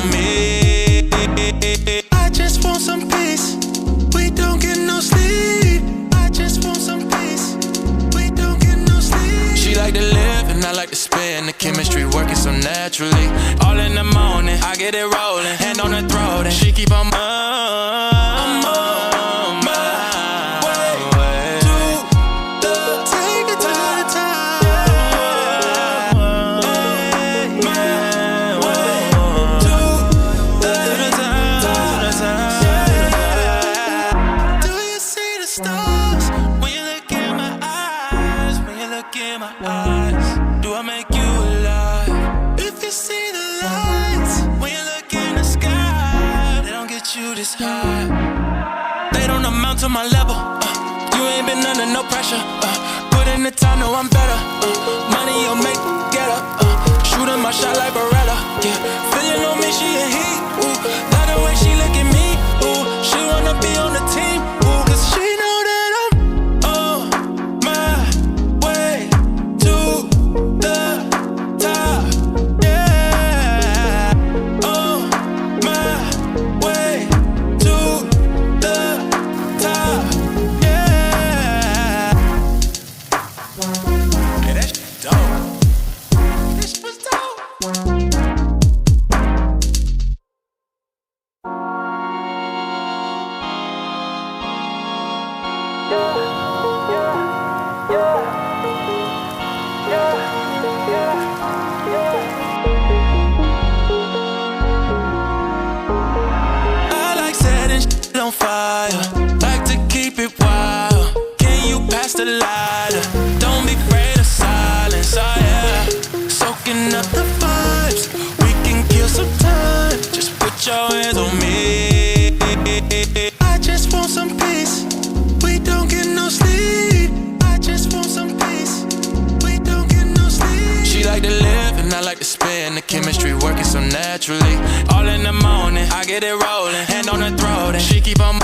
on me. I just want some peace. We don't get no sleep. I just want some peace. We don't get no sleep. She like to live and I like to spin. The chemistry working so naturally. All in the morning, I get it rolling. Hand on her throat and she keep on I'm on my way to the take it to the top. My way to the top. Do you see the stars when you look in my eyes? When you look in my eyes, do I make you alive? If you see the lights when you look in the sky, they don't get you this high. They don't amount to my level. You ain't been under no pressure. Put in the time, know I'm better. Money you'll make, get up. Shooting my shot like Beretta. Yeah, feeling on me, she a heat. Ooh, love the way she look at me. Ooh, she wanna be on the team. Ooh, cause she know that I'm on my way to the top. Yeah, on my way to the top. Yeah. Hey, that's dope. This was dope. I like setting shit on fire. Like to keep it wild. Can you pass the lighter? Don't be afraid of silence. Oh yeah. Soaking up the vibes. We can kill some time. Just put your hands on me. I just want some peace. We don't get no sleep. I just want some peace. We don't get no sleep. She like to live and I like to spin. The chemistry working so naturally. All in the morning, I get it rolling. Hand on her throat and she keep on